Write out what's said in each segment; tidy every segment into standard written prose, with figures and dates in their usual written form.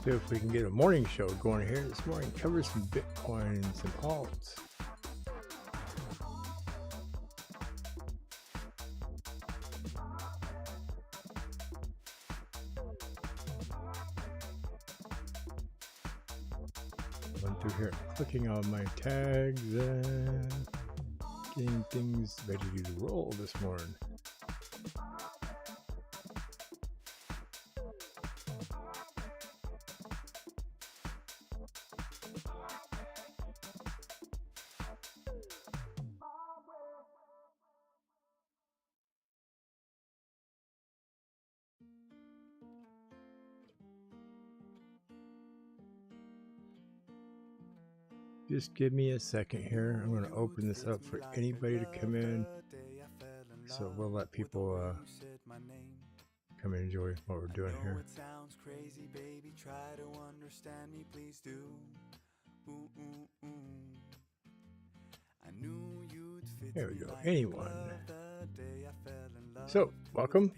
See if we can get a morning show going here this morning. Cover some Bitcoin and some alts. Going through here, clicking on my tags and getting things ready to roll this morning. Just give me a second here. I'm going to open this up for anybody to come in. So we'll let people come and enjoy what we're doing here. It sounds crazy, baby. Try to understand me, please do. Ooh, ooh, ooh. I knew you'd fit. There we go. Anyone. So, welcome.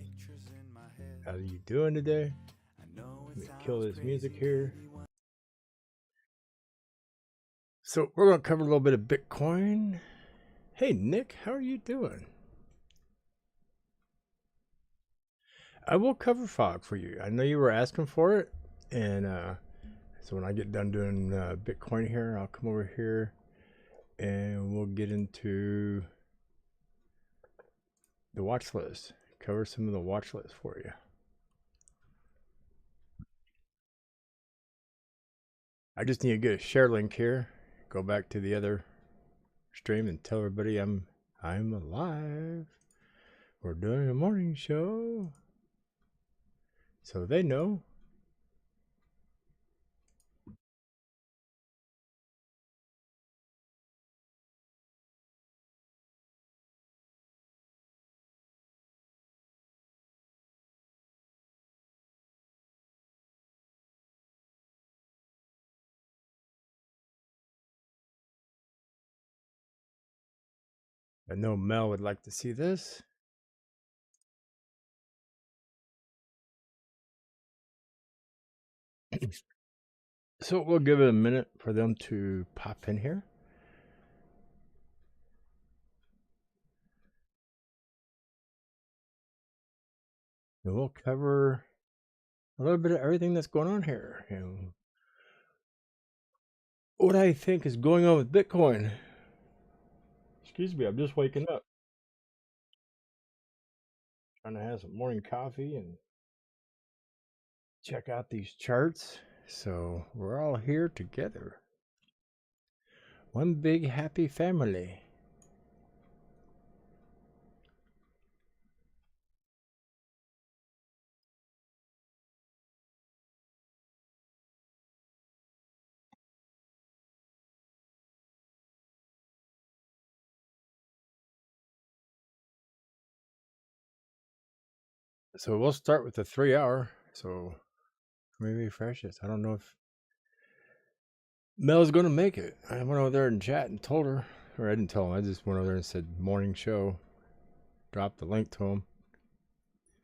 How are you doing today? Let me kill this music here. So we're going to cover a little bit of Bitcoin. Hey, Nick, how are you doing? I will cover fog for you. I know you were asking for it. And so when I get done doing Bitcoin here, I'll come over here and we'll get into the watch list. Cover some of the watch list for you. I just need to get a share link here. Go back to the other stream and tell everybody I'm alive. We're doing a morning show, so they know. I know Mel would like to see this. So we'll give it a minute for them to pop in here. And we'll cover a little bit of everything that's going on here. You know, what I think is going on with Bitcoin. Excuse me, I'm just waking up. Trying to have some morning coffee and check out these charts. So we're all here together. One big happy family. So we'll start with the 3 hour. So let me refresh this. I don't know if Mel's going to make it. I went over there and chat and told her, or I didn't tell him. I just went over there and said morning show. Dropped the link to him.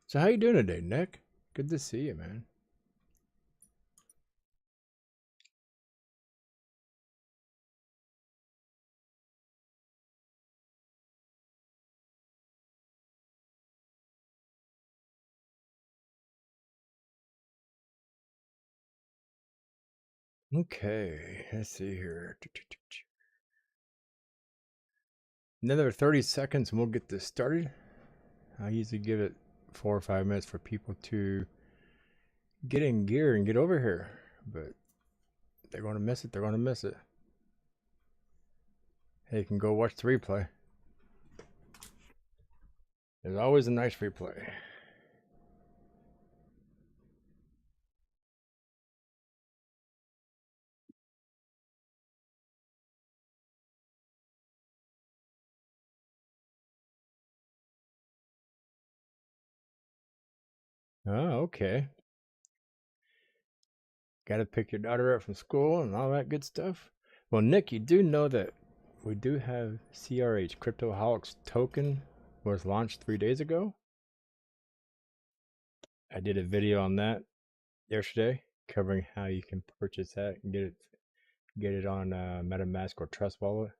So how you doing today, Nick? Good to see you, man. Okay, let's see here. Another 30 seconds and we'll get this started. I usually give it 4 or 5 minutes for people to get in gear and get over here. But they're going to miss it. They're going to miss it. Hey, you can go watch the replay. There's always a nice replay. Oh, okay. Got to pick your daughter up from school and all that good stuff. Well, Nick, you do know that we do have CRH, Cryptoholics token, was launched 3 days ago. I did a video on that yesterday. covering how you can purchase that and get it on MetaMask or Trust Wallet.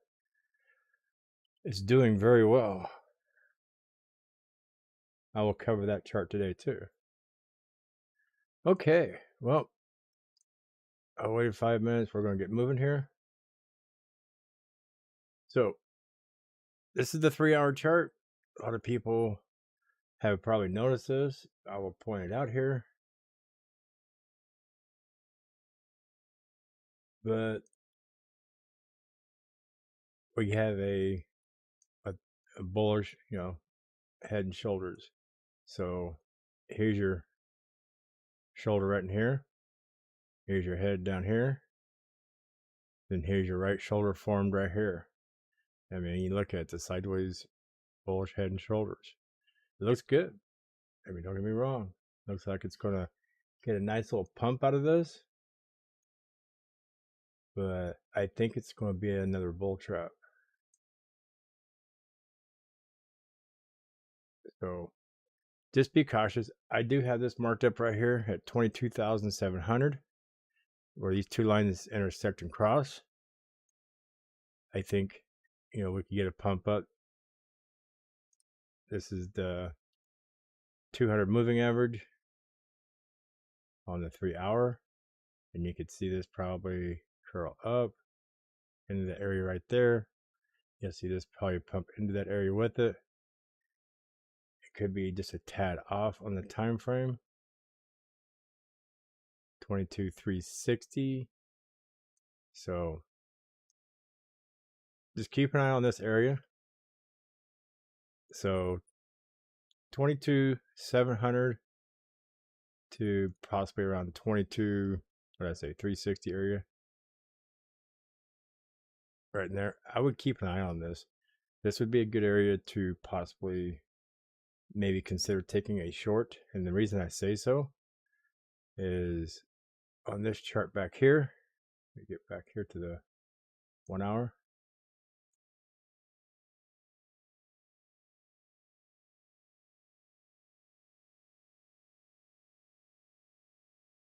It's doing very well. I will cover that chart today too. Okay, well, I waited 5 minutes. We're going to get moving here. So this is the 3-hour chart. A lot of people have probably noticed this. I will point it out here. But we have a bullish, head and shoulders. So here's your shoulder right in here. Here's your head down here. Then here's your right shoulder formed right here. I mean, you look at the sideways bullish head and shoulders. It looks good. I mean, don't get me wrong. Looks like it's going to get a nice little pump out of this. But I think it's going to be another bull trap. So just be cautious. I do have this marked up right here at 22,700, where these two lines intersect and cross. I think, we could get a pump up. This is the 200 moving average on the 3-hour. And you could see this probably curl up into the area right there. You'll see this probably pump into that area with it. It could be just a tad off on the time frame. 22,360. So just keep an eye on this area. So 22,700 to possibly around 360 area. Right in there. I would keep an eye on this. This would be a good area to possibly maybe consider taking a short. And the reason I say so is on this chart back here. Let me get back here to the 1 hour.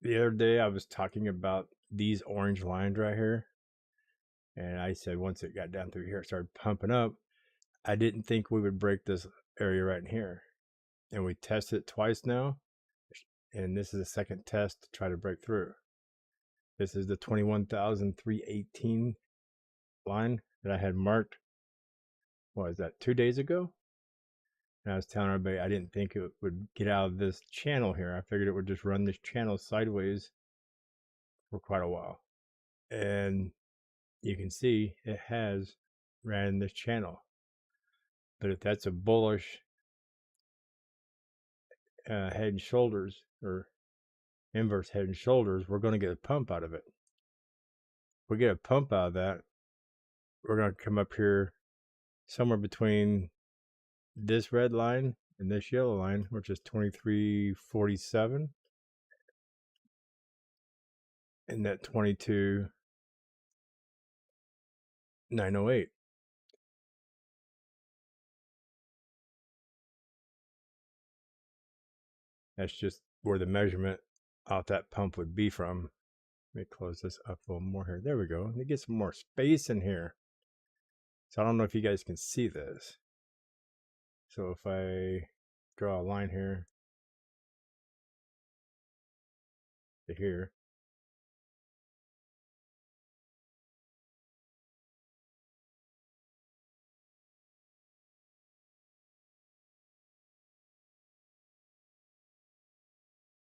The other day I was talking about these orange lines right here. And I said once it got down through here, it started pumping up. I didn't think we would break this area right in here. And we tested it twice now. And this is the second test to try to break through. This is the 21,318 line that I had marked. What is that, 2 days ago? And I was telling everybody I didn't think it would get out of this channel here. I figured it would just run this channel sideways for quite a while. And you can see it has ran this channel. But if that's a bullish head and shoulders or inverse head and shoulders, we're going to get a pump out of it. If we get a pump out of that, we're going to come up here somewhere between this red line and this yellow line, which is 2347, and that 22,908. That's just where the measurement off that pump would be from. Let me close this up a little more here. There we go. Let me get some more space in here. So I don't know if you guys can see this. So if I draw a line here to here,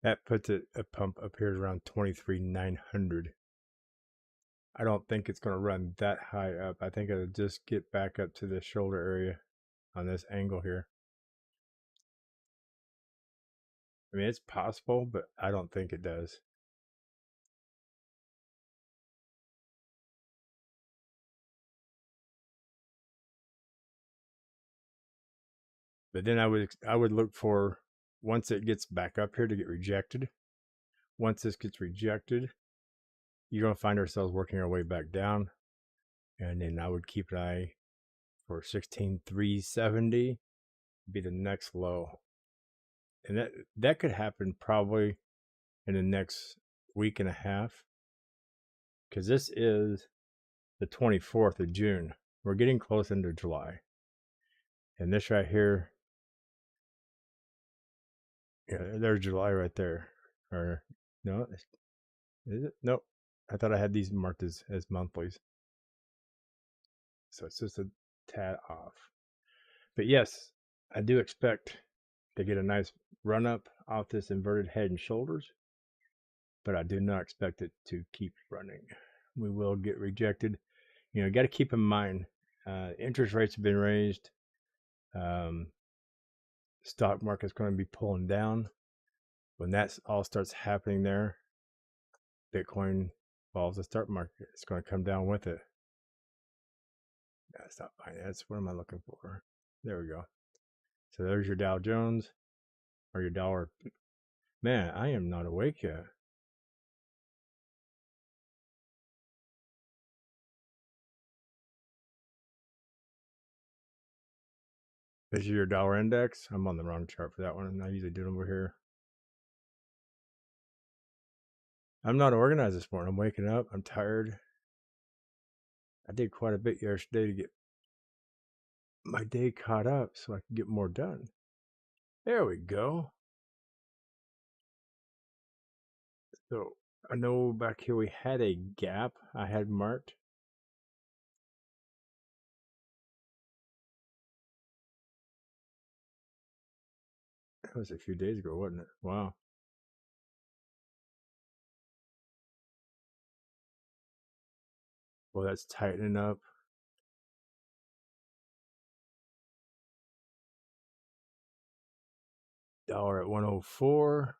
that puts it a pump up here around 23,900. I don't think it's going to run that high up. I think it'll just get back up to the shoulder area on this angle here. I mean, it's possible, but I don't think it does. But then I would look for, once it gets back up here, to get rejected. Once this gets rejected, you're going to find ourselves working our way back down. And then I would keep an eye for 16,370 be the next low. And that could happen probably in the next week and a half, because this is the 24th of June. We're getting close into July. And this right here, yeah, there's July right there. Or no, is it? Nope. I thought I had these marked as monthlies. So it's just a tad off. But yes, I do expect to get a nice run up off this inverted head and shoulders, but I do not expect it to keep running. We will get rejected. You know, got to keep in mind, interest rates have been raised. Stock market's going to be pulling down. When that all starts happening there, Bitcoin follows the stock market. It's going to come down with it. That's not fine. That's what am I looking for? There we go. So there's your Dow Jones or your dollar. Man, I am not awake yet. This is your dollar index. I'm on the wrong chart for that one. I usually do it over here. I'm not organized this morning. I'm waking up. I'm tired. I did quite a bit yesterday to get my day caught up so I could get more done. There we go. So I know back here we had a gap I had marked. That was a few days ago, wasn't it? Wow. Well, that's tightening up. Dollar at 104.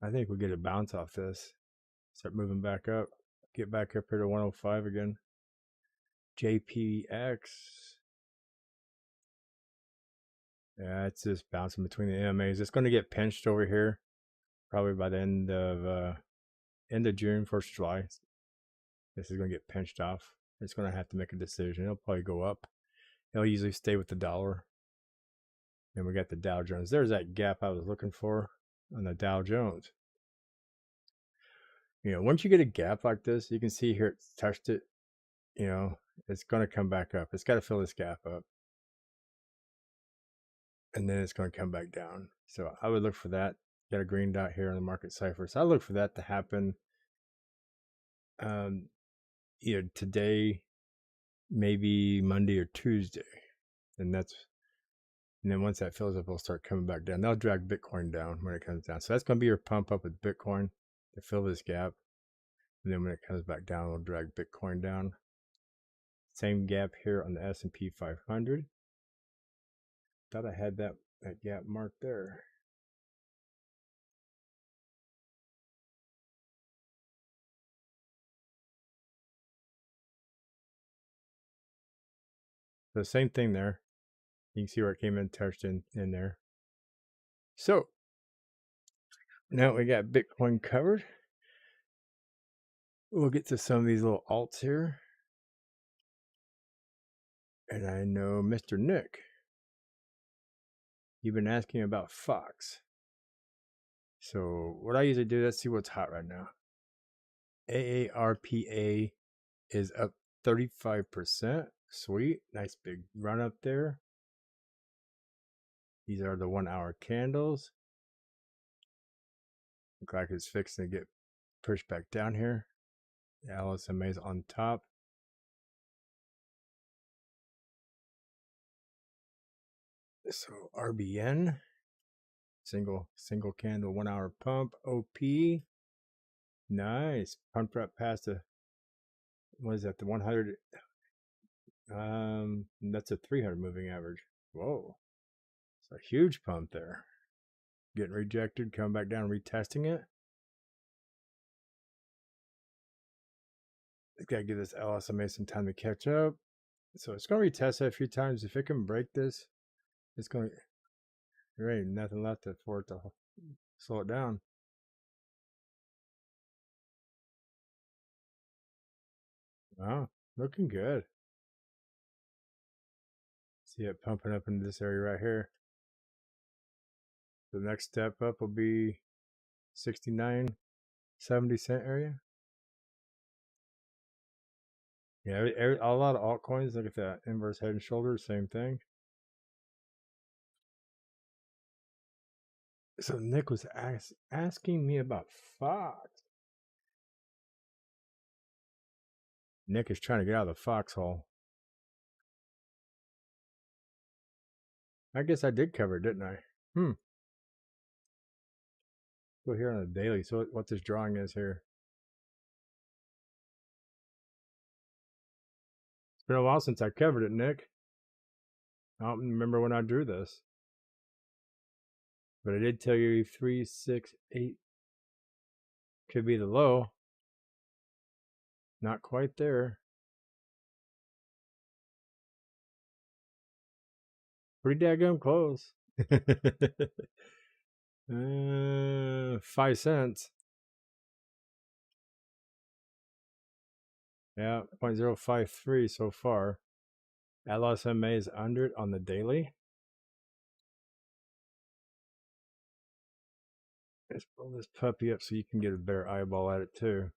I think we'll get a bounce off this. Start moving back up. Get back up here to 105 again. JPX. Yeah, it's just bouncing between the MAs. It's going to get pinched over here, probably by the end of June, 1st of July. This is going to get pinched off. It's going to have to make a decision. It'll probably go up. It'll usually stay with the dollar. And we got the Dow Jones. There's that gap I was looking for on the Dow Jones. You know, once you get a gap like this, you can see here it's touched it. You know, it's going to come back up. It's got to fill this gap up. And then it's going to come back down. So I would look for that. Got a green dot here on the market cipher. So I look for that to happen either today, maybe Monday or Tuesday. And then once that fills up, it'll start coming back down. That'll drag Bitcoin down when it comes down. So that's going to be your pump up with Bitcoin to fill this gap. And then when it comes back down, it'll drag Bitcoin down. Same gap here on the S&P 500. Thought I had that gap marked there. The same thing there. You can see where it came in, touched in there. So now we got Bitcoin covered. We'll get to some of these little alts here. And I know Mr. Nick, you've been asking about Fox. So what I usually do, let's see what's hot right now. AARPA is up 35%. Sweet. Nice big run up there. These are the 1 hour candles. Look like it's fixing to get pushed back down here. The LSMA is on top. So RBN, single candle 1 hour pump. OP, nice. Pumped up past the, what is that, the 100? That's a 300 moving average. Whoa, it's a huge pump there. Getting rejected, coming back down, retesting it. It's got to give this LSMA some time to catch up. So it's going to retest it a few times. If it can break this, it's going to, there ain't nothing left for it to slow it down. Wow, looking good. See it pumping up into this area right here. The next step up will be 69. 70-cent area. Yeah, a lot of altcoins. Look at that inverse head and shoulders, same thing. So Nick was asking me about Fox. Nick is trying to get out of the foxhole. I guess I did cover it, didn't I? Go here on the daily. So what this drawing is here. It's been a while since I covered it, Nick. I don't remember when I drew this. But I did tell you 3, 6, 8 could be the low. Not quite there. Pretty daggum close. 5 cents. Yeah, 0.053 so far. LSMA is under it on the daily. Let's pull this puppy up so you can get a better eyeball at it too.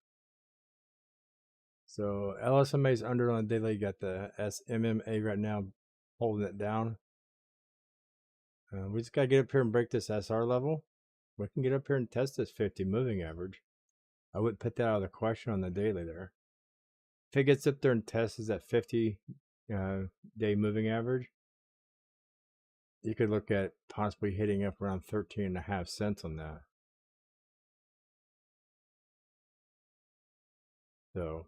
So LSMA is under on the daily. You got the SMMA right now holding it down. We just got to get up here and break this SR level. We can get up here and test this 50 moving average. I wouldn't put that out of the question on the daily there. If it gets up there and tests that 50 day moving average, you could look at possibly hitting up around 13.5 cents on that. So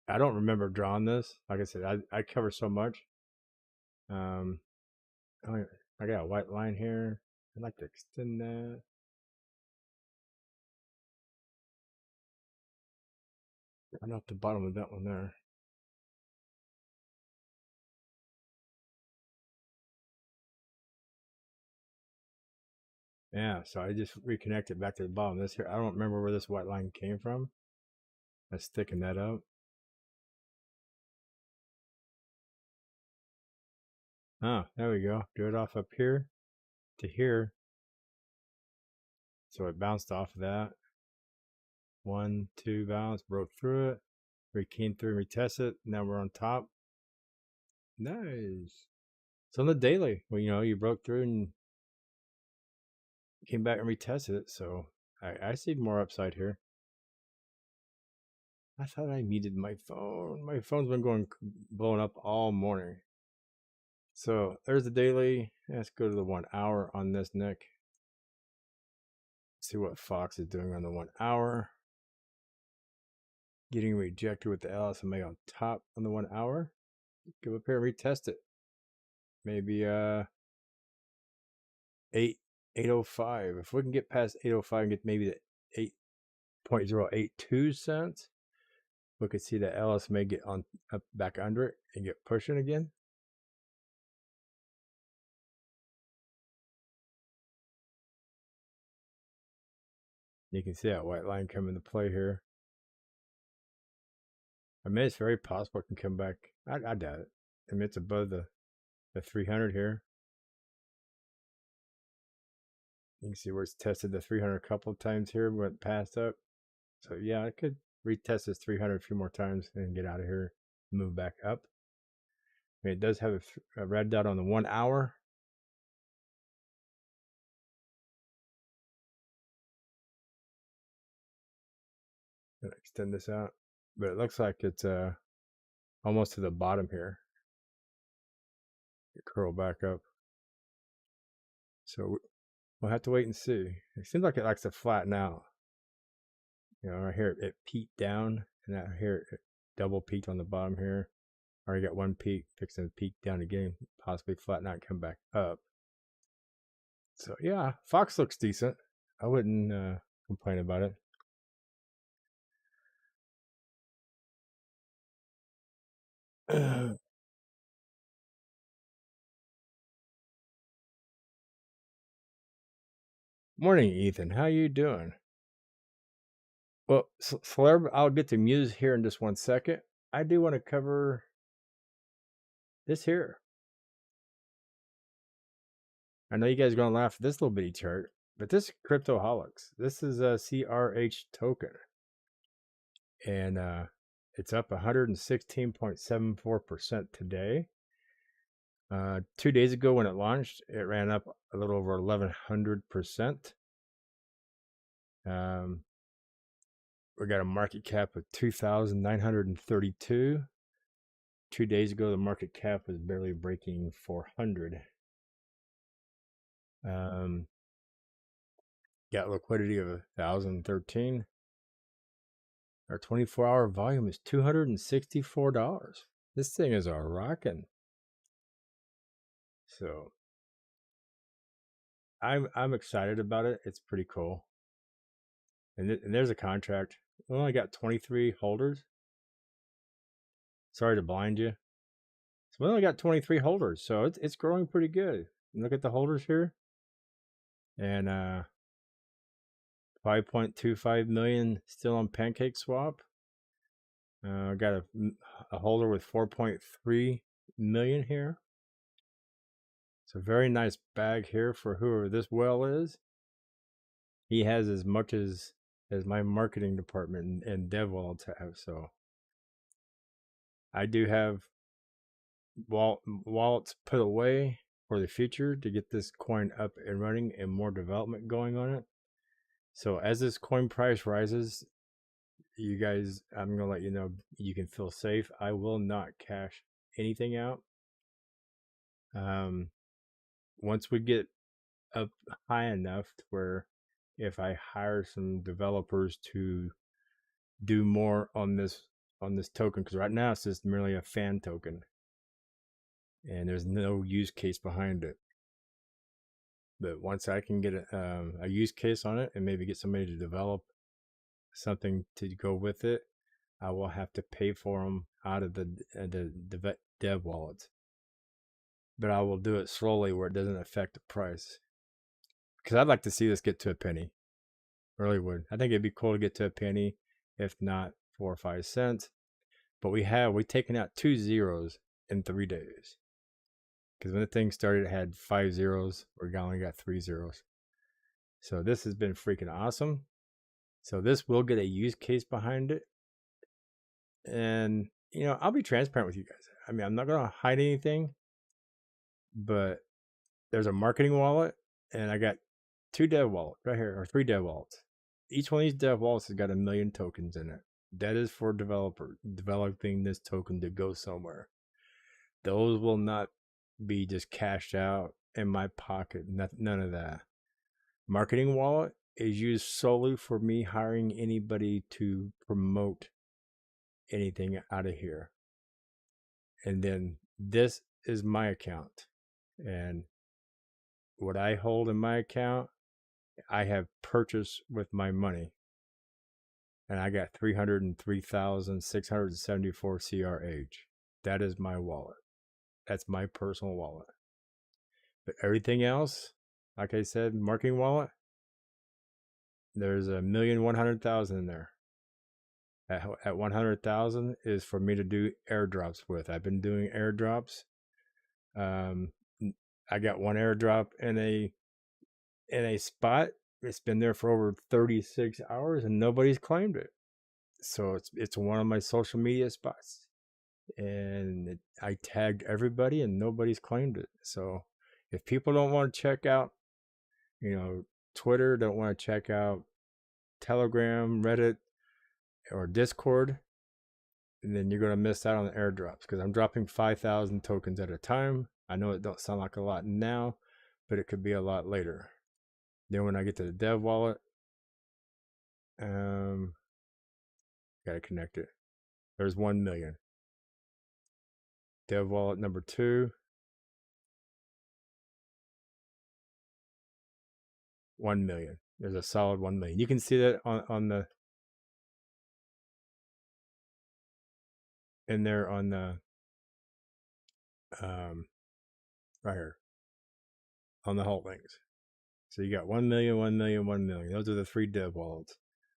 I don't remember drawing this. Like I said, I cover so much. I got a white line here. I'd like to extend that. Right off the bottom of that one there. Yeah, so I just reconnected back to the bottom. This here, I don't remember where this white line came from. Let's thicken that up. Ah, there we go. Do it off up here to here. So it bounced off of that. 1, 2 bounce, broke through it. We came through and retested it. Now we're on top. Nice. So on the daily, well, you broke through and came back and retested it. So I see more upside here. I thought I muted my phone. My phone's been blowing up all morning. So there's the daily. Let's go to the 1 hour on this, Nick. See what Fox is doing on the 1 hour. Getting rejected with the LSMA on top on the 1 hour. Go up here and retest it. Maybe 805. If we can get past 805 and get maybe the 8.082 cents, we could see the LSMA get on up back under it and get pushing again. You can see that white line come into play here. I mean, it's very possible it can come back. I doubt it. I mean, it's above the 300 here. You can see where it's tested the 300 a couple of times here, went past up. So yeah, I could retest this 300 a few more times and get out of here, move back up. I mean, it does have a red dot on the 1 hour. Gonna extend this out, but it looks like it's almost to the bottom here. It curl back up. So we'll have to wait and see. It seems like it likes to flatten out. Right here it peaked down, and out here it double peaked on the bottom here. Already got one peak, fixing to peak down again, possibly flatten out and come back up. So yeah, Fox looks decent. I wouldn't complain about it. Morning, Ethan. How you doing? Well, Celeb, I'll get to Muse here in just 1 second. I do want to cover this here. I know you guys are going to laugh at this little bitty chart, but this is Cryptoholics. This is a CRH token. and it's up 116.74% today. 2 days ago when it launched, it ran up a little over 1,100%. We got a market cap of 2,932. 2 days ago, the market cap was barely breaking 400. Got liquidity of 1,013. Our 24-hour volume is $264. This thing is a rockin'. So I'm excited about it. It's pretty cool. And there's a contract. We only got 23 holders. Sorry to blind you. So we only got 23 holders, so it's growing pretty good. Look at the holders here. And 5.25 million still on PancakeSwap. Got a holder with 4.3 million here. It's a very nice bag here for whoever this whale is. He has as much as my marketing department and dev wallets have. So I do have wallets put away for the future to get this coin up and running and more development going on it. So as this coin price rises, you guys, I'm gonna let you know you can feel safe. I will not cash anything out. Once we get up high enough to where if I hire some developers to do more on this token, because right now it's just merely a fan token and there's no use case behind it. But once I can get a use case on it and maybe get somebody to develop something to go with it, I will have to pay for them out of the dev wallets. But I will do it slowly where it doesn't affect the price. Because I'd like to see this get to a penny. Really would. I think it'd be cool to get to a penny, if not 4 or 5 cents. But we've taken out 2 zeros in 3 days. Because when the thing started, it had 5 zeros. We only got 3 zeros. So this has been freaking awesome. So this will get a use case behind it. And, I'll be transparent with you guys. I mean, I'm not going to hide anything. But there's a marketing wallet. And I got 2 dev wallets right here, or 3 dev wallets. Each one of these dev wallets has got 1 million tokens in it. That is for developing this token to go somewhere. Those will not be just cashed out in my pocket. None of that. Marketing wallet is used solely for me hiring anybody to promote anything out of here. And then this is my account. And what I hold in my account, I have purchased with my money. And I got 303,674 CRH. That is my wallet. That's my personal wallet. But everything else, like I said, marketing wallet, there's 1,100,000 in there. At 100,000 is for me to do airdrops with. I've been doing airdrops. I got one airdrop in a spot. It's been there for over 36 hours and nobody's claimed it. So it's one of my social media spots. And I tagged everybody and nobody's claimed it. So if people don't want to check out, Twitter, don't want to check out Telegram, Reddit, or Discord, and then you're going to miss out on the airdrops because I'm dropping 5,000 tokens at a time. I know it don't sound like a lot now, but it could be a lot later. Then when I get to the dev wallet, got to connect it. There's 1 million. Dev wallet number 2, 1 million. There's a solid 1 million. You can see that on the in there on the right here on the holdings. So you got 1 million, 1 million, 1 million. Those are the 3 dev wallets.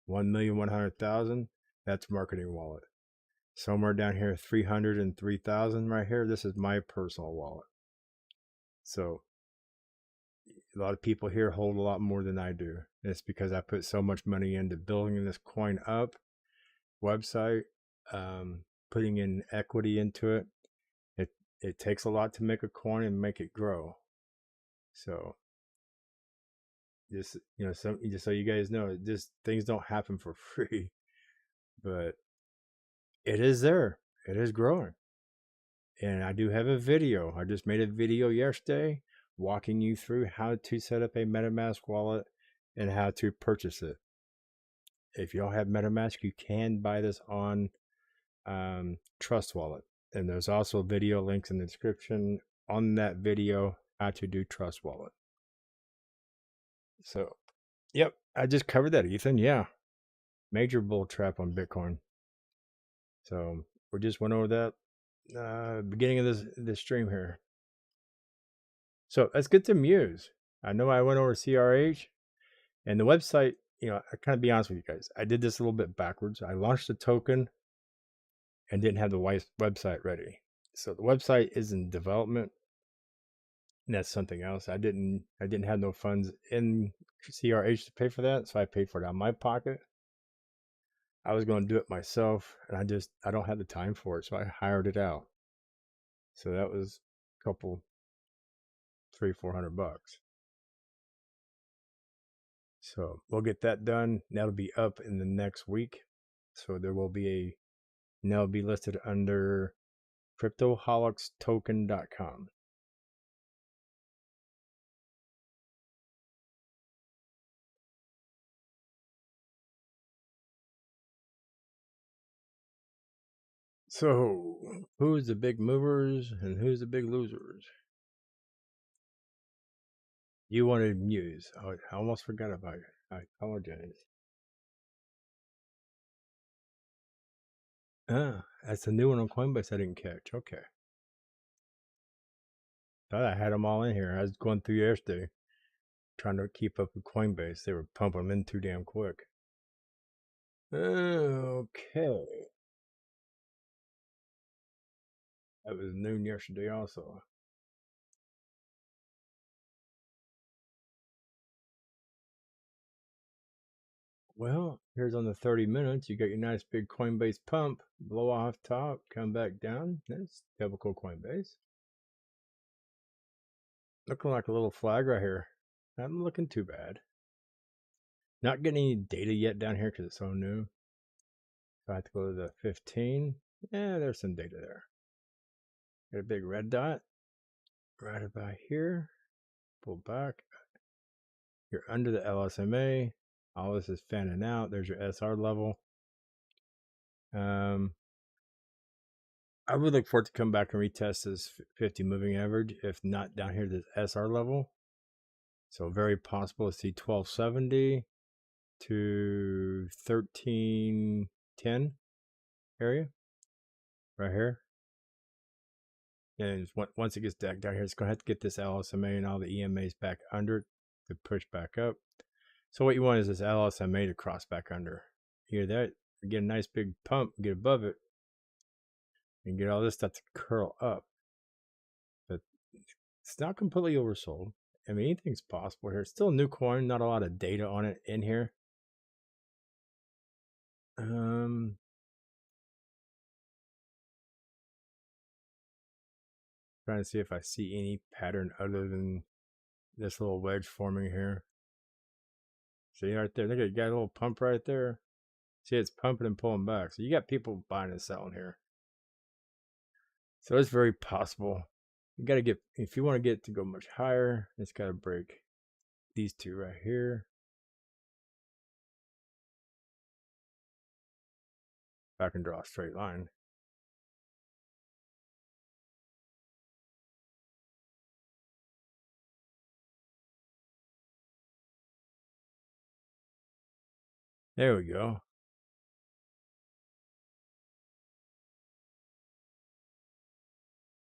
1,100,000. That's marketing wallet. Somewhere down here, 303,000 right here. This is my personal wallet. So a lot of people here hold a lot more than I do. And it's because I put so much money into building this coin up website, putting in equity into it. It takes a lot to make a coin and make it grow. So just just so you guys know, just things don't happen for free, but it is there. It is growing. And I do have a video. I just made a video yesterday walking you through how to set up a MetaMask wallet and how to purchase it. If you don't have MetaMask, you can buy this on Trust Wallet. And there's also video links in the description on that video how to do Trust Wallet. So, yep, I just covered that, Ethan. Yeah, major bull trap on Bitcoin. So we just went over that beginning of this stream here. So let's get to Muse. I know I went over CRH and the website. I kind of be honest with you guys. I did this a little bit backwards. I launched the token and didn't have the website ready. So the website is in development. And that's something else. I didn't have no funds in CRH to pay for that, so I paid for it out of my pocket. I was going to do it myself, and I don't have the time for it, so I hired it out. So that was a couple, $300-400. So we'll get that done. That'll be up in the next week. So there will be and that'll be listed under cryptoholicstoken.com. So who's the big movers and who's the big losers? You wanted Muse. I almost forgot about it. I apologize. That's a new one on Coinbase I didn't catch. Okay. Thought I had them all in here. I was going through yesterday trying to keep up with Coinbase. They were pumping them in too damn quick. Okay. That was noon yesterday also. Well, here's on the 30 minutes. You got your nice big Coinbase pump. Blow off top, come back down. That's typical Coinbase. Looking like a little flag right here. Not looking too bad. Not getting any data yet down here because it's so new. So I have to go to the 15. Yeah, there's some data there. Got a big red dot right about here. Pull back. You're under the LSMA. All this is fanning out. There's your SR level. I would look for it to come back and retest this 50 moving average, if not down here this SR level. So very possible to see 1270 to 1310 area right here. And once it gets down here, it's going to have to get this LSMA and all the EMAs back under it to push back up. So what you want is this LSMA to cross back under. Hear that? Get a nice big pump, get above it, and get all this stuff to curl up. But it's not completely oversold. I mean, anything's possible here. It's still a new coin, not a lot of data on it in here. Trying to see if I see any pattern other than this little wedge forming here. See right there, look at, you got a little pump right there. See, it's pumping and pulling back. So you got people buying and selling here. So it's very possible. You got to get, if you want to get it to go much higher, it's got to break these two right here. If I can draw a straight line. There we go.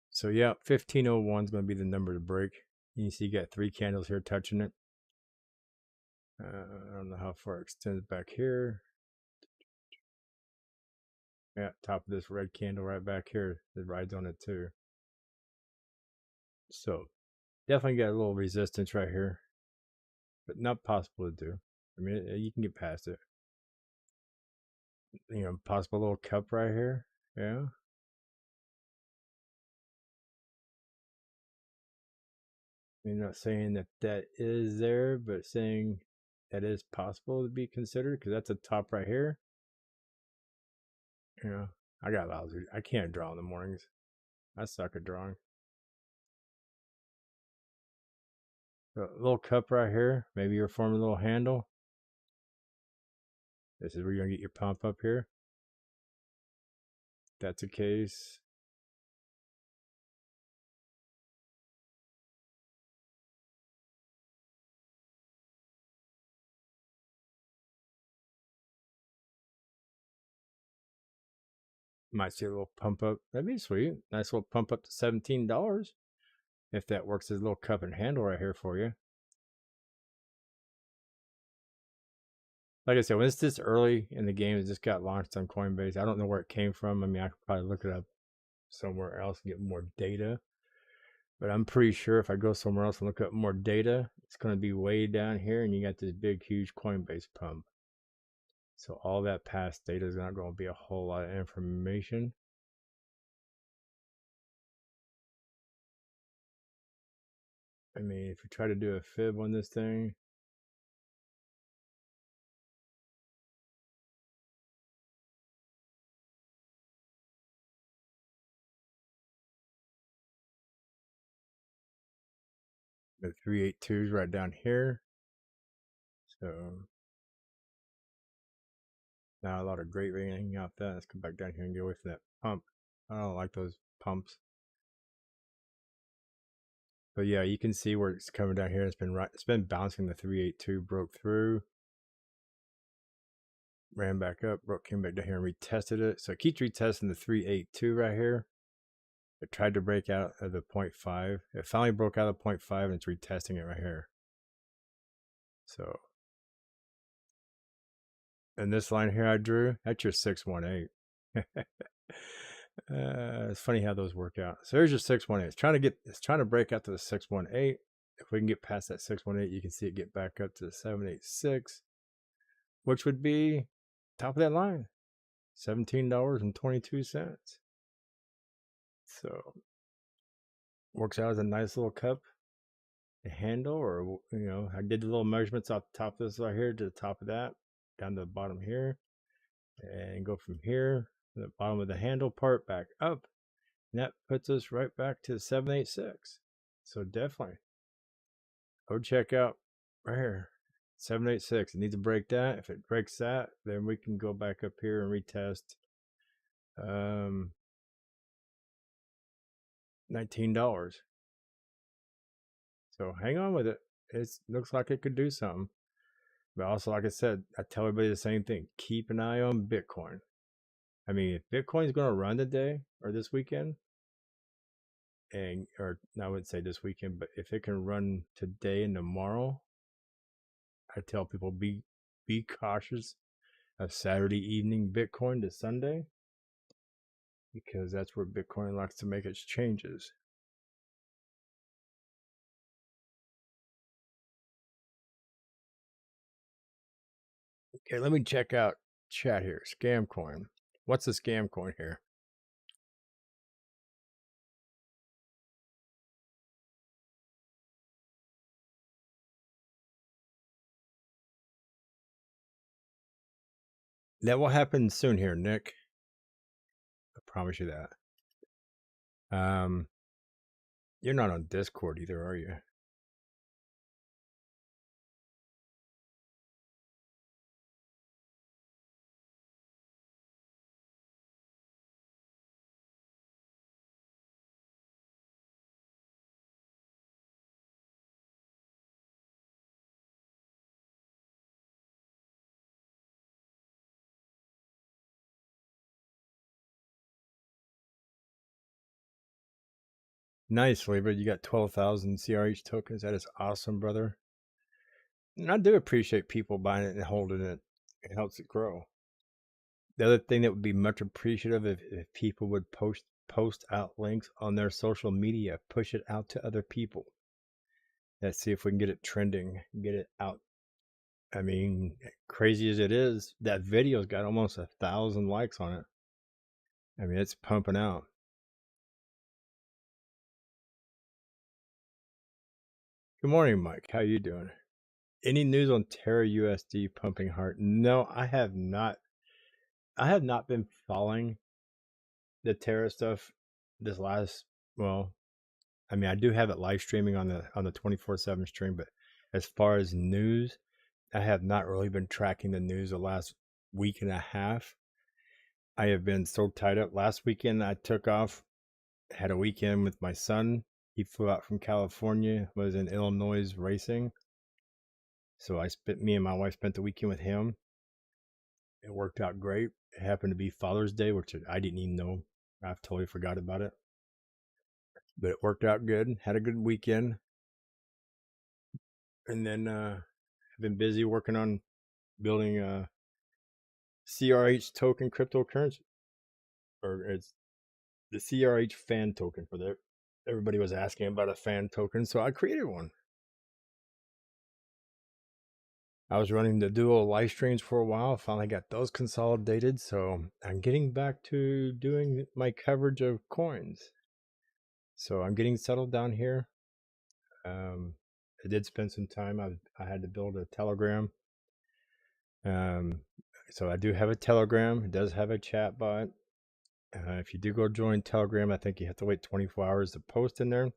So yeah, 1501 is going to be the number to break. You see, you got 3 candles here touching it. I don't know how far it extends back here. Yeah, top of this red candle right back here. It rides on it too. So definitely got a little resistance right here, but not possible to do. I mean, you can get past it. possible little cup right here. Yeah. You're not saying that that is there, but saying that is possible to be considered because that's a top right here. I got lousy. I can't draw in the mornings. I suck at drawing. So a little cup right here. Maybe you're forming a little handle. This is where you're gonna get your pump up here. If that's the case. Might see a little pump up. That'd be sweet. Nice little pump up to $17. If that works as a little cup and handle right here for you. Like I said, when it's this early in the game, it just got launched on Coinbase. I don't know where it came from. I mean, I could probably look it up somewhere else and get more data. But I'm pretty sure if I go somewhere else and look up more data, it's going to be way down here, and you got this big, huge Coinbase pump. So all that past data is not going to be a whole lot of information. I mean, if you try to do a fib on this thing, the 382 is right down here. So not a lot of great rating out that. Let's come back down here and get away from that pump. I don't like those pumps. But yeah, you can see where it's coming down here. It's been bouncing. The 382 broke through, ran back up, came back down here and retested it. So it keeps retesting the 382 right here. It tried to break out of the 0.5. It finally broke out of 0.5 and it's retesting it right here. So, and this line here I drew, that's your 618. It's funny how those work out. So there's your 618. It's trying to break out to the 618. If we can get past that 618, you can see it get back up to the 786, which would be top of that line, $17.22. So works out as a nice little cup to handle, or I did the little measurements off the top of this right here to the top of that, down to the bottom here, and go from here to the bottom of the handle part back up. And that puts us right back to 786. So definitely go check out right here, 786. It needs to break that. If it breaks that, then we can go back up here and retest $19. So hang on with it. It looks like it could do something. But also, like I said, I tell everybody the same thing. Keep an eye on Bitcoin. I mean, if Bitcoin's going to run today or this weekend, or I wouldn't say this weekend, but if it can run today and tomorrow, I tell people be cautious of Saturday evening Bitcoin to Sunday, because that's where Bitcoin likes to make its changes. Okay, let me check out chat here. Scam coin. What's a scam coin here? That will happen soon here, Nick. I promise you that. You're not on Discord either, are you? Nice, Libra. You got 12,000 CRH tokens. That is awesome, brother. And I do appreciate people buying it and holding it. It helps it grow. The other thing that would be much appreciative if people would post out links on their social media, push it out to other people. Let's see if we can get it trending, get it out I mean, crazy as it is, that video's got almost 1,000 likes on it. I mean, it's pumping out. Good morning, Mike. How you doing? Any news on Terra USD pumping hard? No, I have not. I have not been following the Terra stuff this last. Well, I mean, I do have it live streaming on the 24/7 stream, but as far as news, I have not really been tracking the news the last week and a half. I have been so tied up. Last weekend, I took off, had a weekend with my son. He flew out from California, was in Illinois racing. So me and my wife spent the weekend with him. It worked out great. It happened to be Father's Day, which I didn't even know. I've totally forgot about it. But it worked out good. Had a good weekend. And then I've been busy working on building a CRH token cryptocurrency. Or it's the CRH fan token for that. Everybody was asking about a fan token, so I created one. I was running the dual live streams for a while. Finally got those consolidated, so I'm getting back to doing my coverage of coins. So I'm getting settled down here. I did spend some time. I had to build a Telegram. So I do have a Telegram. It does have a chat bot. If you do go join Telegram, I think you have to wait 24 hours to post in there.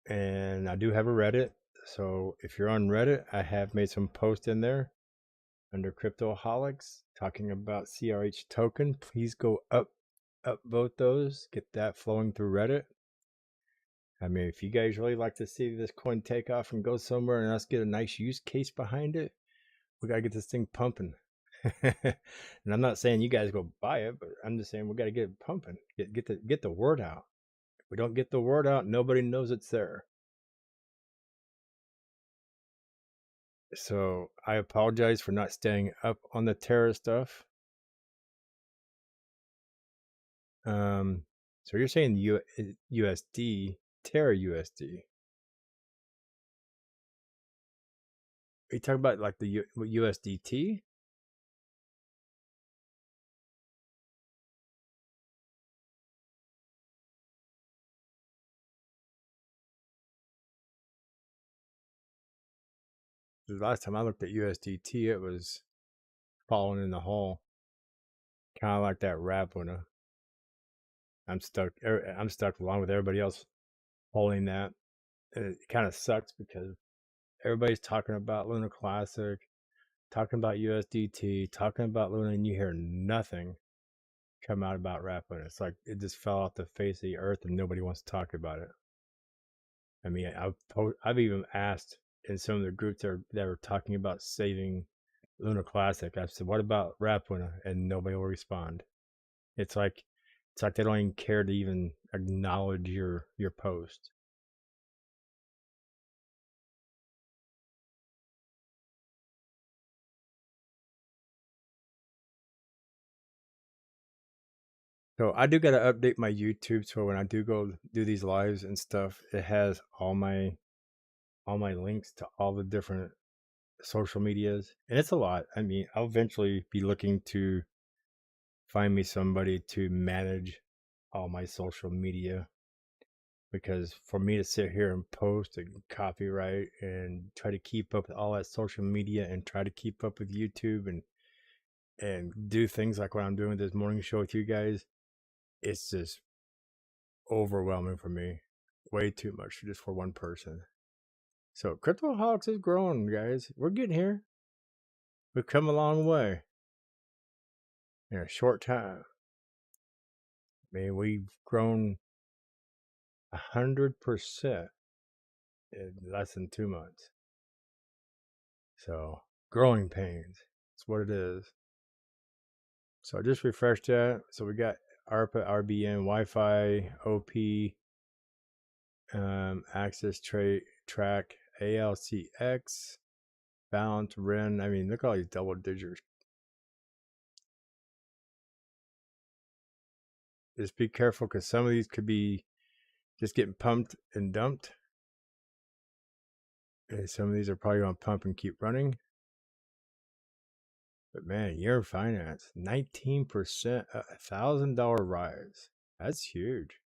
And I do have a Reddit. So if you're on Reddit, I have made some posts in there under Cryptoholics talking about CRH token. Please go upvote those. Get that flowing through Reddit. I mean, if you guys really like to see this coin take off and go somewhere and us get a nice use case behind it, we gotta get this thing pumping. And I'm not saying you guys go buy it, but I'm just saying we gotta get it pumping. Get the word out. If we don't get the word out, nobody knows it's there. So I apologize for not staying up on the Terra stuff. So you're saying USD, Terra USD. Are you talking about like the USDT? The last time I looked at USDT, it was falling in the hole, kind of like that rap winner. I'm stuck along with everybody else holding that. And it kind of sucks because everybody's talking about Luna Classic, talking about USDT, talking about Luna, and you hear nothing come out about rap winner. It's like it just fell off the face of the earth and nobody wants to talk about it. I mean, I've even asked in some of the groups that were talking about saving Luna Classic. I've said, "What about Rap Winner?" And nobody will respond. It's like they don't even care to even acknowledge your post. So I do got to update my YouTube so when I do go do these lives and stuff, it has all my links to all the different social medias, and it's a lot. I mean, I'll eventually be looking to find me somebody to manage all my social media, because for me to sit here and post and copyright and try to keep up with all that social media and try to keep up with YouTube and do things like what I'm doing with this morning show with you guys, it's just overwhelming for me. Way too much just for one person. So Cryptoholics is growing, guys. We're getting here. We've come a long way in a short time. I mean, we've grown 100% in less than 2 months. So growing pains. That's what it is. So I just refreshed that. So we got ARPA, RBN, Wi-Fi, OP, Access Track, ALCX, Balance, REN. I mean, look at all these double digits. Just be careful because some of these could be just getting pumped and dumped. And some of these are probably going to pump and keep running. But man, Year Finance, 19%, $1,000 rise. That's huge.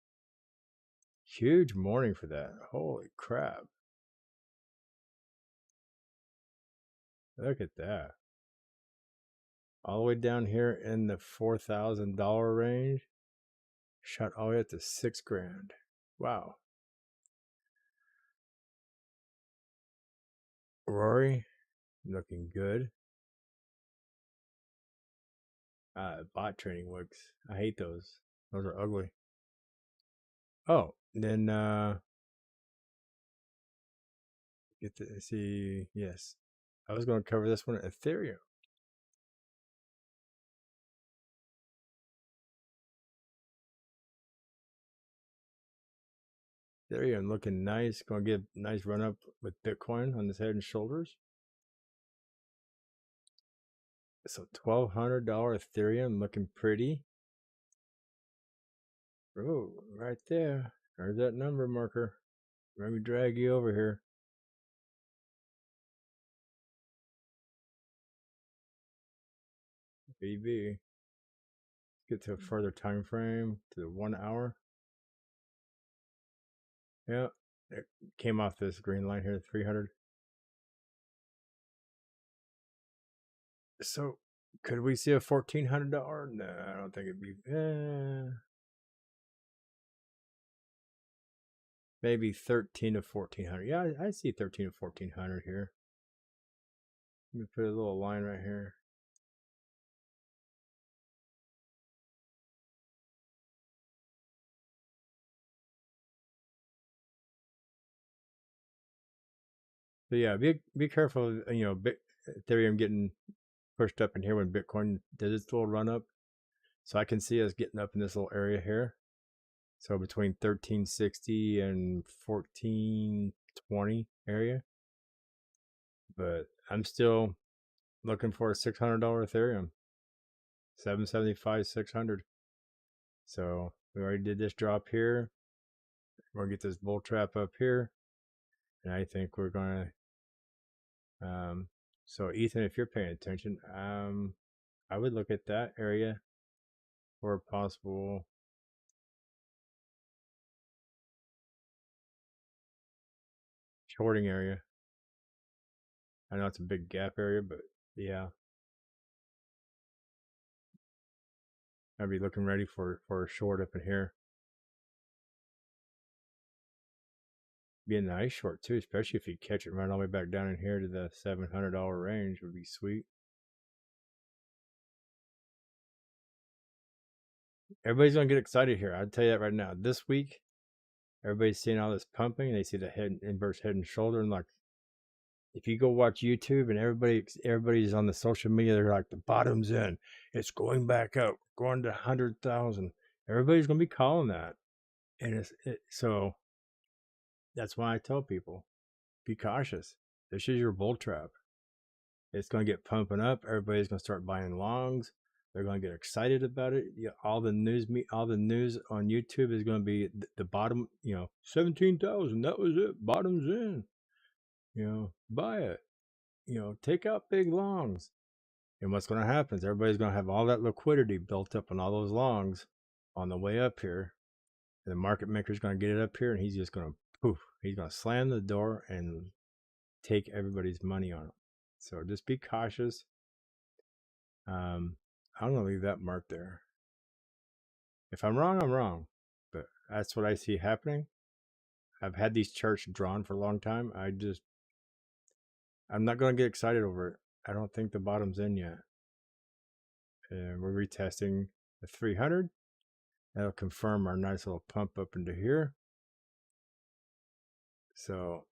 Huge morning for that. Holy crap. Look at that. All the way down here in the $4,000 range. Shot all the way up to $6,000. Wow. Rory, looking good. Bot trading looks. I hate those. Those are ugly. Oh, then get to see. Yes, I was going to cover this one. Ethereum. Ethereum looking nice. Going to get a nice run up with Bitcoin on his head and shoulders. So $1,200 Ethereum looking pretty. Oh, right there. There's that number marker. Let me drag you over here. BB. Get to a further time frame to the 1 hour. Yeah, it came off this green line here, 300. So could we see a $1,400? No, I don't think it'd be. Maybe 13 to 1,400. Yeah, I see 13 to 1,400 here. Let me put a little line right here. So yeah, be careful. Ethereum getting pushed up in here when Bitcoin does its little run up. So I can see us getting up in this little area here. So between 1360 and 1420 area. But I'm still looking for a $600 Ethereum. 775, 600. So we already did this drop here. We're gonna get this bull trap up here. And I think we're gonna so Ethan, if you're paying attention, I would look at that area for a possible shorting area. I know it's a big gap area, but yeah. I'd be looking ready for a short up in here. Be a nice short too, especially if you catch it right all the way back down in here to the $700 range would be sweet. Everybody's gonna get excited here. I'll tell you that right now. This week, everybody's seeing all this pumping. They see the inverse head and shoulder, and like, if you go watch YouTube and everybody's on the social media, they're like, the bottom's in. It's going back up, going to 100,000. Everybody's gonna be calling that, and so that's why I tell people, be cautious. This is your bull trap. It's going to get pumping up. Everybody's going to start buying longs. They're going to get excited about it. Yeah, all the news on YouTube is going to be the bottom. 17,000. That was it. Bottom's in. Buy it. Take out big longs. And what's going to happen is everybody's going to have all that liquidity built up on all those longs on the way up here. And the market maker's going to get it up here, and he's just going to poof. He's going to slam the door and take everybody's money on it. So just be cautious. I'm going to leave that mark there. If I'm wrong, I'm wrong. But that's what I see happening. I've had these charts drawn for a long time. I'm not going to get excited over it. I don't think the bottom's in yet. And we're retesting the 300. That'll confirm our nice little pump up into here. So,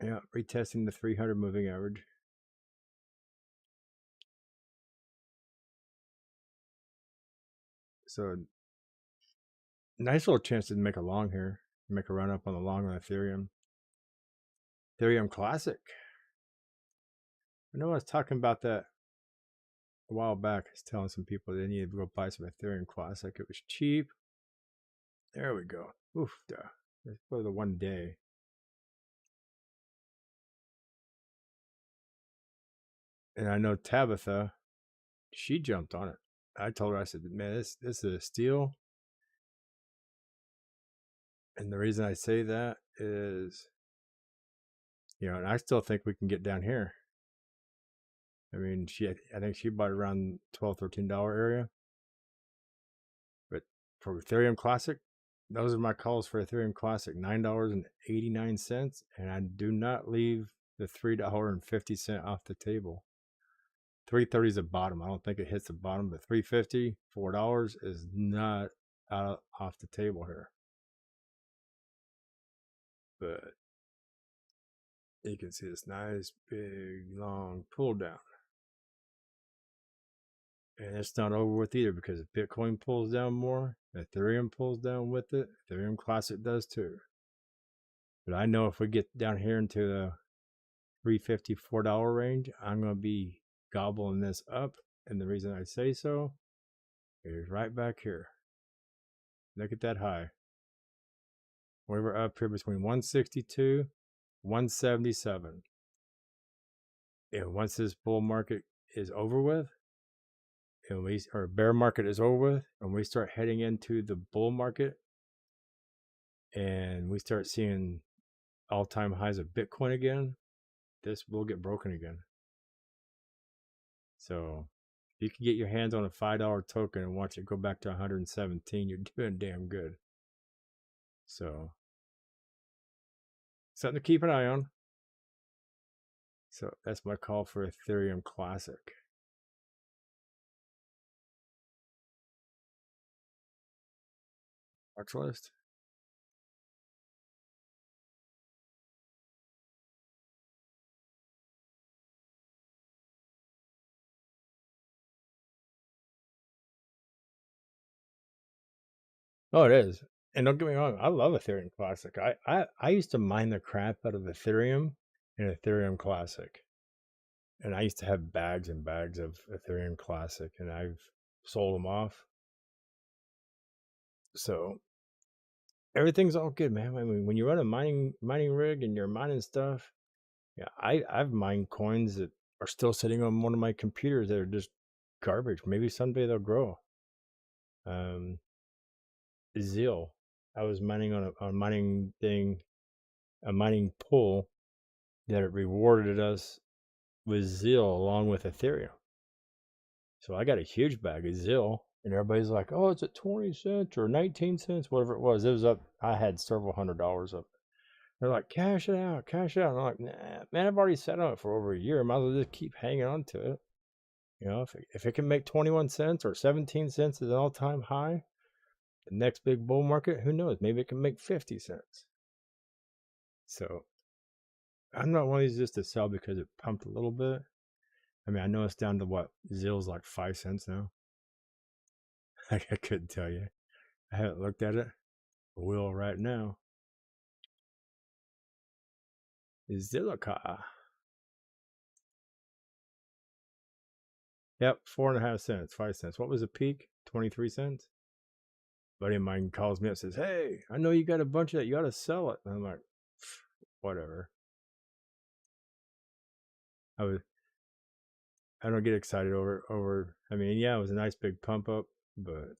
yeah, retesting the 300 moving average. So, nice little chance to make a long here, make a run up on the long on Ethereum. Ethereum Classic. I know I was talking about that a while back. I was telling some people they needed to go buy some Ethereum Classic. It was cheap. There we go. Oof, let's go to the 1 day. And I know Tabitha, she jumped on it. I told her, I said, man, this is a steal. And the reason I say that is, and I still think we can get down here. I mean, I think she bought around $12, $13 area. But for Ethereum Classic, those are my calls for Ethereum Classic, $9.89. And I do not leave the $3.50 off the table. 330 is the bottom. I don't think it hits the bottom, but $3.50, $4 is not off the table here. But you can see this nice, big, long pull down. And it's not over with either, because if Bitcoin pulls down more, Ethereum pulls down with it. Ethereum Classic does too. But I know if we get down here into the $3.50, $4 range, I'm going to be gobbling this up. And the reason I say so is right back here. Look at that high. We were up here between 162, 177. And once this bull market is over with, or bear market is over with, and we start heading into the bull market, and we start seeing all-time highs of Bitcoin again, this will get broken again. So if you can get your hands on a $5 token and watch it go back to 117, you're doing damn good. So something to keep an eye on. So that's my call for Ethereum Classic. Watch list. Oh, it is. And don't get me wrong, I love Ethereum Classic. I used to mine the crap out of Ethereum and Ethereum Classic. And I used to have bags and bags of Ethereum Classic, and I've sold them off. So everything's all good, man. I mean, when you run a mining rig and you're mining stuff, yeah, I've mined coins that are still sitting on one of my computers that are just garbage. Maybe someday they'll grow. Zeal. I was mining on a mining thing, a mining pool that it rewarded us with Zeal along with Ethereum. So I got a huge bag of Zeal, and everybody's like, "Oh, it's at 20 cents or 19 cents, whatever it was." It was up. I had several $100s up. They're like, "Cash it out, cash it out." And I'm like, "Nah, man, I've already sat on it for over a year. I might as well just keep hanging on to it. If it can make 21 cents or 17 cents as an all-time high, the next big bull market, who knows? Maybe it can make 50 cents." So I'm not one of these just to sell because it pumped a little bit. I mean, I know it's down to what? Zill's like 5 cents now. I couldn't tell you. I haven't looked at it. I will right now. Zilliqa. Yep, 4.5 cents, 5 cents. What was the peak? 23 cents? A buddy of mine calls me up and says, "Hey, I know you got a bunch of that. You ought to sell it." And I'm like, whatever. I don't get excited over. I mean, yeah, it was a nice big pump up, but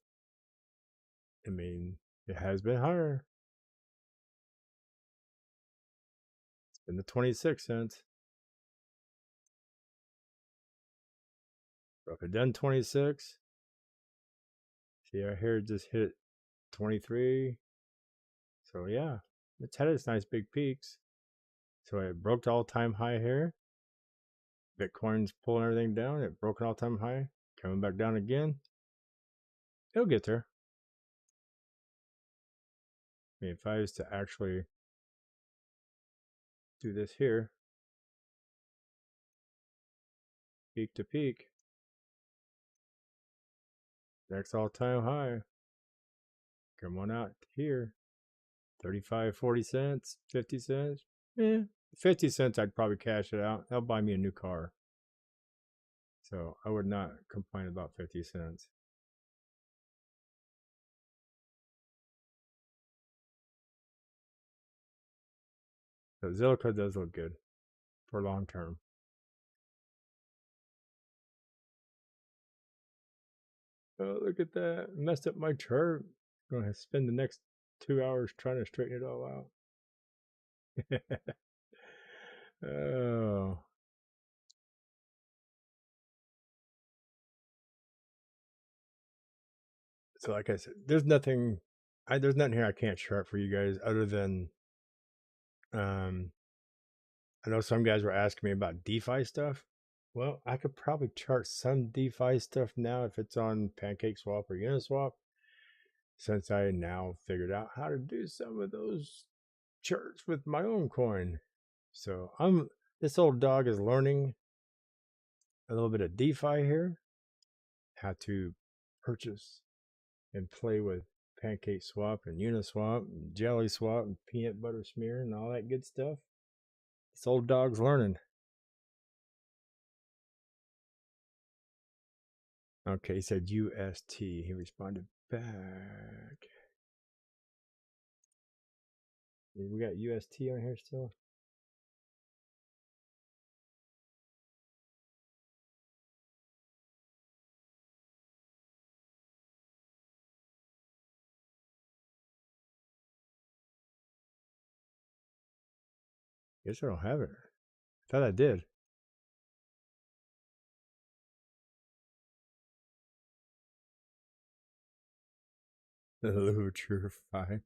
I mean, it has been higher. It's been the 26 cents. So if it done 26, see right here, it just hit 23. So yeah, it's had its nice big peaks. So it broke the all-time high here. Bitcoin's pulling everything down. It broke an all-time high, coming back down again. It'll get there. I mean, if I was to actually do this here, peak to peak, next all-time high, come on out here, 35, 40 cents, 50 cents. 50 cents, I'd probably cash it out. That'll buy me a new car. So I would not complain about 50 cents. So Zilliqa does look good for long term. Oh, look at that. Messed up my chart. I'm going to spend the next 2 hours trying to straighten it all out. Oh. So like I said, there's nothing here I can't chart for you guys other than I know some guys were asking me about DeFi stuff. Well, I could probably chart some DeFi stuff now if it's on PancakeSwap or Uniswap, since I now figured out how to do some of those charts with my own coin. So this old dog is learning a little bit of DeFi here, how to purchase and play with PancakeSwap and Uniswap and JellySwap and peanut butter smear and all that good stuff. This old dog's learning. Okay, he said UST. He responded back. We got UST on here still? Guess I don't have it. I thought I did. Literature 5.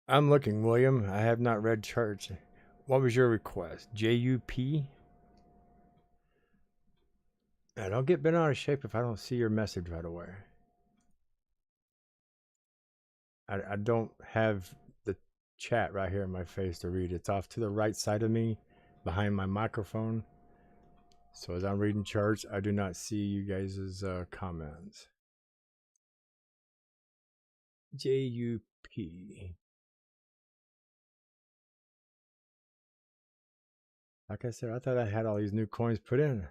I'm looking, William. I have not read charts. What was your request? JUP? I don't get bent out of shape if I don't see your message right away. I don't have the chat right here in my face to read. It's off to the right side of me, behind my microphone. So as I'm reading charts, I do not see you guys' comments. JUP. Like I said, I thought I had all these new coins put in.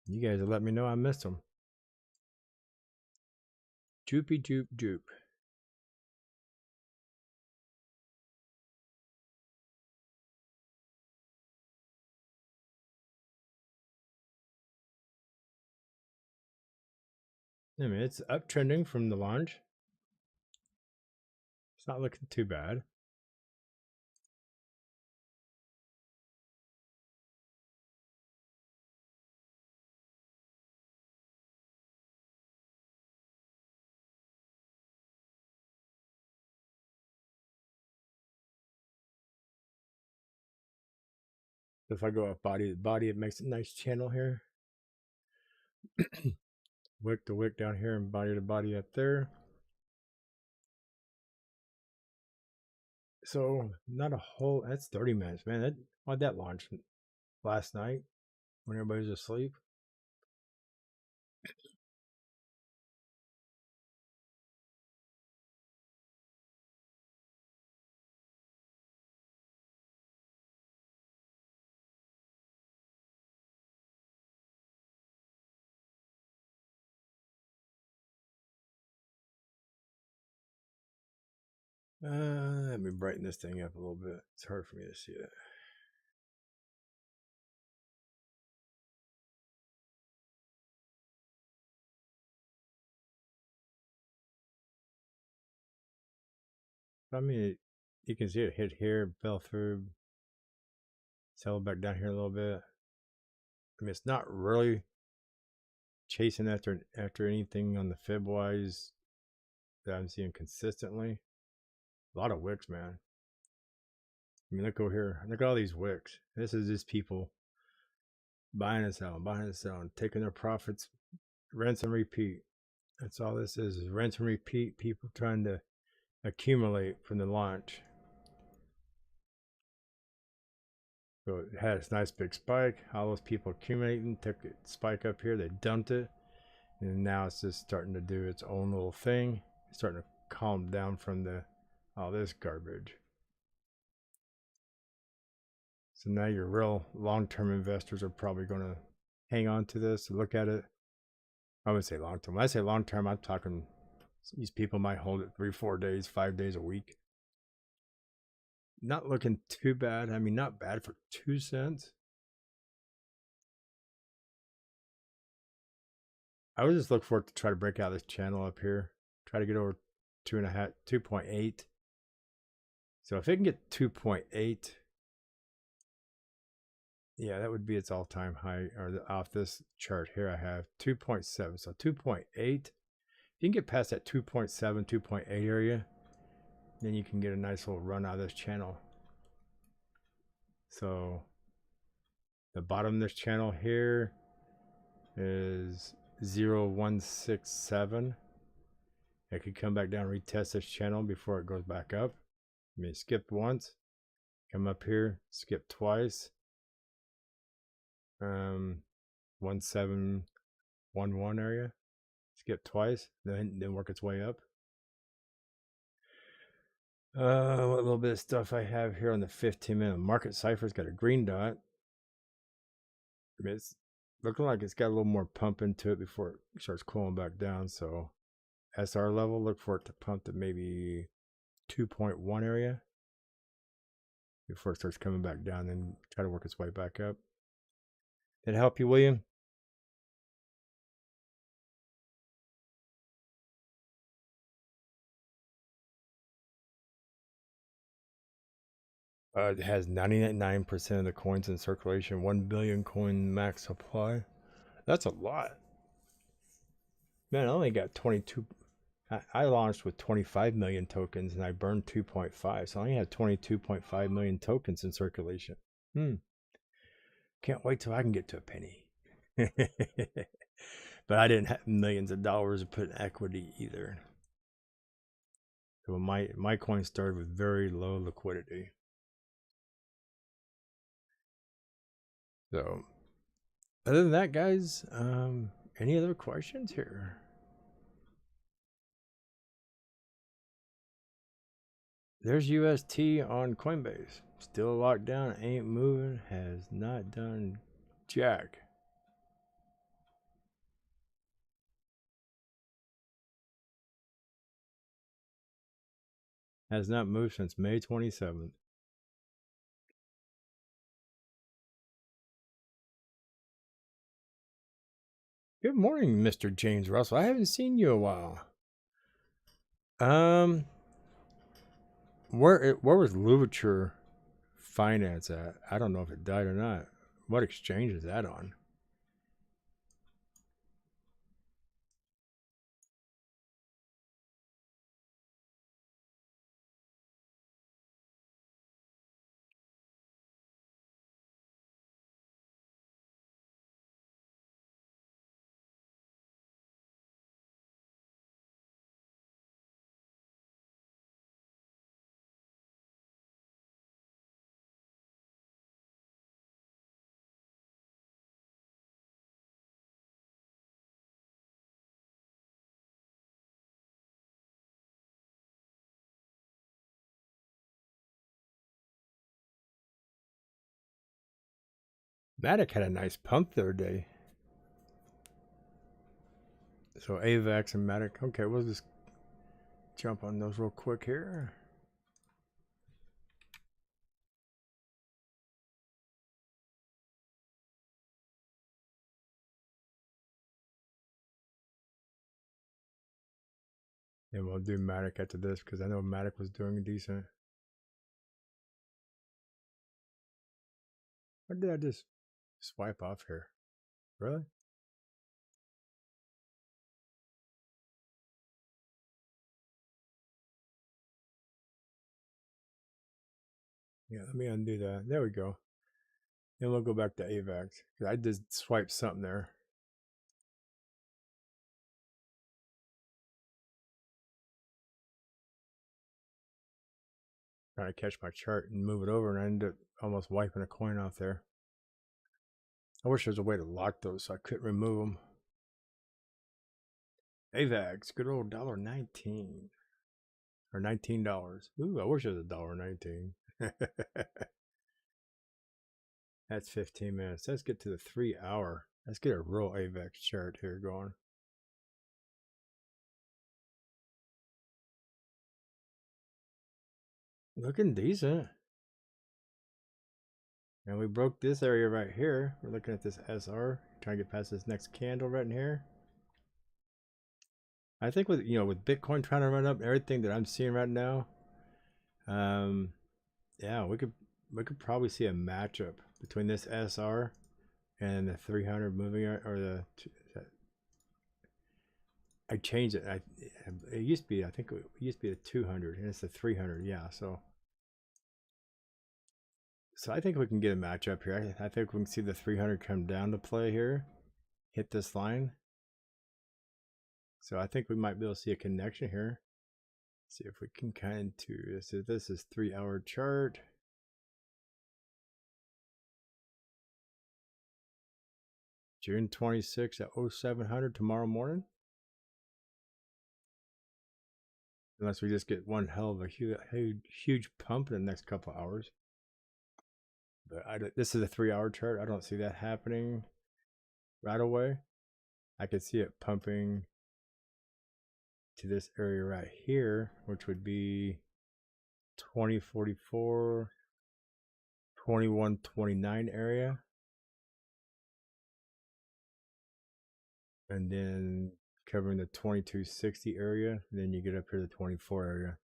You guys have let me know I missed them. Joopy joop joop. I mean, it's uptrending from the launch. It's not looking too bad. If I go up body to body, it makes a nice channel here. Wick to wick down here and body to body up there. So not a whole, that's 30 minutes, man. Why'd that launch last night when everybody's asleep? Let me brighten this thing up a little bit. It's hard for me to see it. I mean, you can see it hit here, fell through, settled back down here a little bit. I mean, it's not really chasing after anything on the fib wise that I'm seeing consistently. A lot of wicks, man. I mean, look over here. Look at all these wicks. This is just people buying and selling, taking their profits, rinse and repeat. That's all this is rinse and repeat. People trying to accumulate from the launch. So it had this nice big spike. All those people accumulating, took a spike up here, they dumped it, and now it's just starting to do its own little thing. It's starting to calm down from all this garbage. So now your real long-term investors are probably going to hang on to this, look at it. I would say long-term. When I say long-term, I'm talking these people might hold it 3, 4 days, 5 days a week. Not looking too bad. I mean, not bad for 2 cents. I would just look for it to try to break out this channel up here. Try to get over 2.5, 2.8. So if it can get 2.8, yeah, that would be its all-time high, or off this chart here I have 2.7. So 2.8, if you can get past that 2.7, 2.8 area, then you can get a nice little run out of this channel. So the bottom of this channel here is 0.167. It could come back down, retest this channel before it goes back up. I mean, skip once, come up here, skip twice. 1711 area, skip twice, then work its way up. What little bit of stuff I have here on the 15-minute market cipher's got a green dot. I mean, it's looking like it's got a little more pump into it before it starts cooling back down. So SR level, look for it to pump to maybe 2.1 area before it starts coming back down, and try to work its way back up. Did it help you, William? It has 99% of the coins in circulation, 1 billion coin max supply. That's a lot. Man, I only got 22. I launched with 25 million tokens and I burned 2.5. So I only have 22.5 million tokens in circulation. Can't wait till I can get to a penny. But I didn't have millions of dollars to put in equity either. So my coin started with very low liquidity. So other than that, guys, any other questions here? There's UST on Coinbase. Still locked down, ain't moving, has not done jack. Has not moved since May 27th. Good morning, Mr. James Russell. I haven't seen you a while. Where was Louverture Finance at? I don't know if it died or not. What exchange is that on? Matic had a nice pump the other day. So AVAX and Matic. Okay, we'll just jump on those real quick here. And we'll do Matic after this because I know Matic was doing decent. Or did I just swipe off here? Really? Yeah, let me undo that. There we go. Then we'll go back to AVAX. I just swiped something there. Trying to catch my chart and move it over, and I ended up almost wiping a coin off there. I wish there was a way to lock those so I couldn't remove them. AVAX, good old $1.19 or $19. Ooh, I wish it was $1.19. That's 15 minutes. Let's get to the 3 hour. Let's get a real AVAX chart here going. Looking decent. And we broke this area right here. We're looking at this SR, trying to get past this next candle right in here. I think with with Bitcoin trying to run up, everything that I'm seeing right now, yeah, we could probably see a matchup between this SR and the 300 moving or the. I changed it. It used to be. I think it used to be the 200, and it's the 300. Yeah, so I think we can get a matchup here. I think we can see the 300 come down to play here, hit this line. So I think we might be able to see a connection here. See if we can kind of. So this is 3-hour chart. June 26th at 0700 tomorrow morning. Unless we just get one hell of a huge pump in the next couple of hours. But this is a 3-hour chart. I don't see that happening right away. I could see it pumping to this area right here, which would be 2044, 2129 area. And then covering the 2260 area. And then you get up here to the 24 area.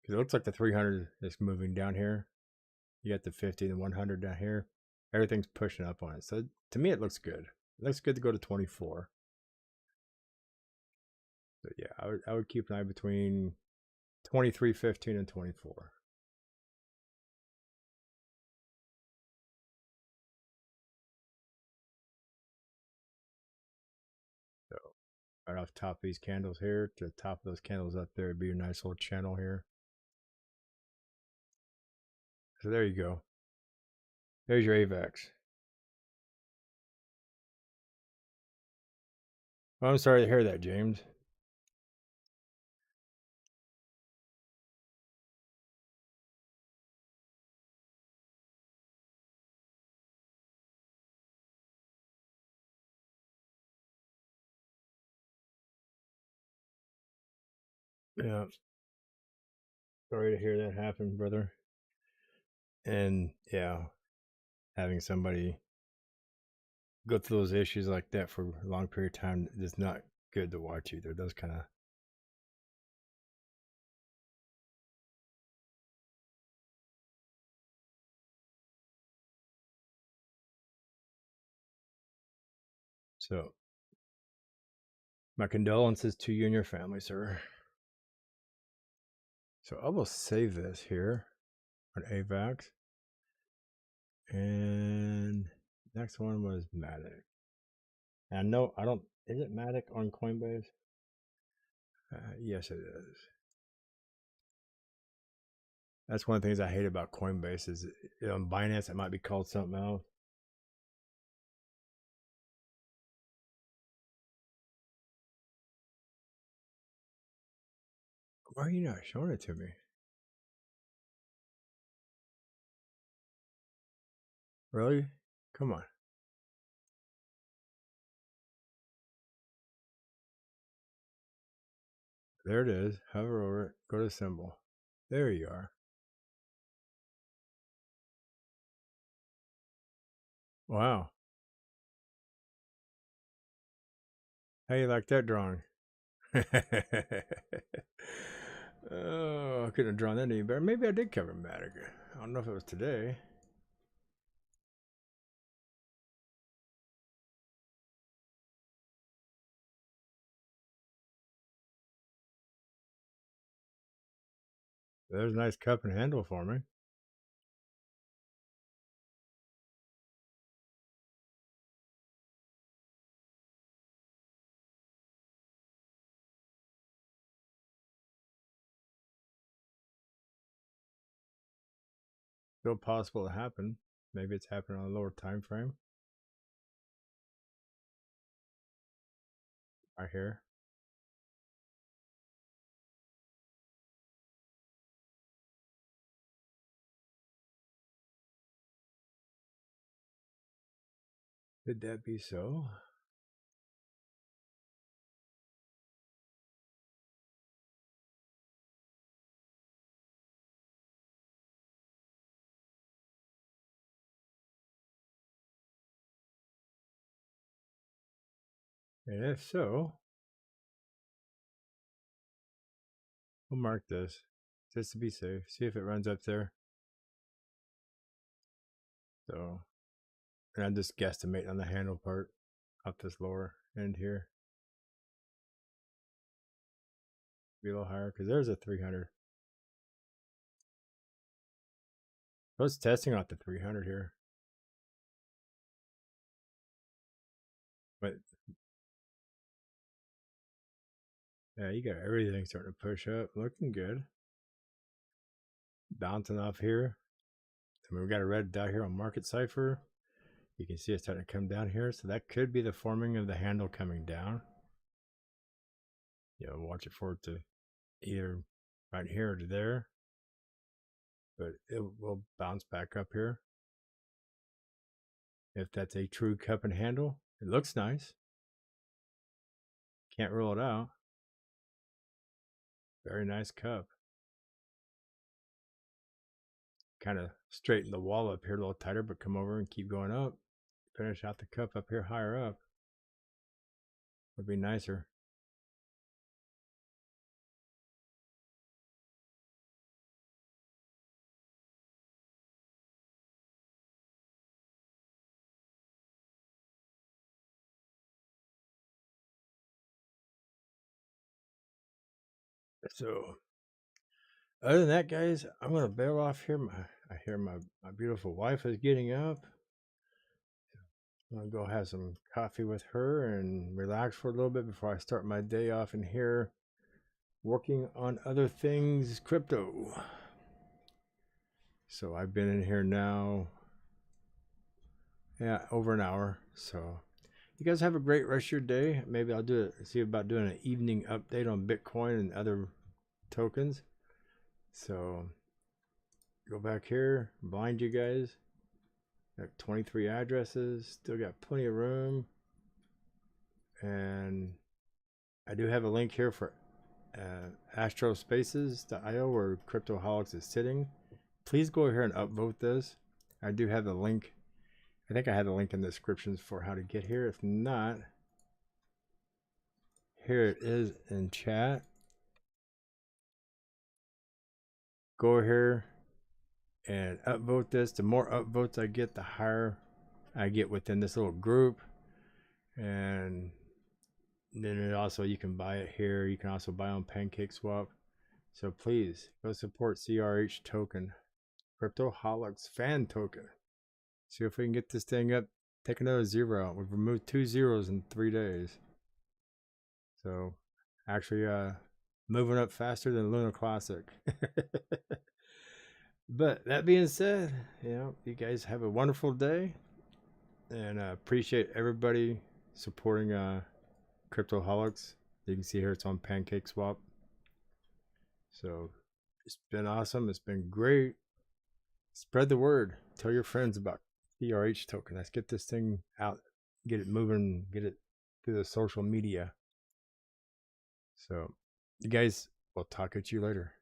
Because it looks like the 300 is moving down here. You got the 50 and 100 down here. Everything's pushing up on it. So to me, it looks good. It looks good to go to 24. So yeah, I would keep an eye between 23.15 and 24. So right off top of these candles here to the top of those candles up there would be a nice little channel here. So there you go. There's your AVAX. Well, I'm sorry to hear that, James. Yeah. Sorry to hear that happen, brother. And yeah, having somebody go through those issues like that for a long period of time is not good to watch either. Those kind of. So, my condolences to you and your family, sir. So, I will save this here on AVAX. And next one was Matic. And no, I don't. Is it Matic on Coinbase? Yes, it is. That's one of the things I hate about Coinbase is on Binance it might be called something else. Why are you not showing it to me? Really? Come on. There it is. Hover over it. Go to symbol. There you are. Wow. How you like that drawing? Oh, I couldn't have drawn that any better. Maybe I did cover Matic. I don't know if it was today. There's a nice cup and handle for me. Still possible to happen. Maybe it's happening on a lower time frame. Right here. Could that be so? And if so, we'll mark this just to be safe. See if it runs up there. So, and I'm just guesstimating on the handle part up this lower end here. Be a little higher because there's a 300. I was testing out the 300 here. But yeah, you got everything starting to push up. Looking good. Bouncing off here. I mean, we got a red dot here on Market Cipher. You can see it's starting to come down here. So that could be the forming of the handle coming down. Yeah, watch it for it to either right here or to there. But it will bounce back up here. If that's a true cup and handle, it looks nice. Can't rule it out. Very nice cup. Kind of straighten the wall up here a little tighter, but come over and keep going up. Finish out the cup up here higher up. Would be nicer. So other than that, guys, I'm gonna bail off here. I hear my beautiful wife is getting up. I'm gonna go have some coffee with her and relax for a little bit before I start my day off in here working on other things crypto. So I've been in here now, yeah, over an hour. So you guys have a great rest of your day. Maybe I'll see about doing an evening update on Bitcoin and other tokens. So go back here, blind you guys. Got 23 addresses, still got plenty of room. And I do have a link here for astrospaces.io where Cryptoholics is sitting. Please go here and upvote this. I do have the link. I think I had the link in the descriptions for how to get here. If not, here it is in chat. Go here and upvote this. The more upvotes I get, the higher I get within this little group. And then it also, you can buy it here. You can also buy on PancakeSwap. So please go support CRH token, Cryptoholics fan token. See if we can get this thing up. Take another zero out. We've removed 2 zeros in 3 days. So actually moving up faster than Lunar Classic. But that being said, you guys have a wonderful day. And I appreciate everybody supporting Cryptoholics. You can see here it's on PancakeSwap. So it's been awesome. It's been great. Spread the word. Tell your friends about CRH token. Let's get this thing out. Get it moving. Get it through the social media. So you guys, we'll talk at you later.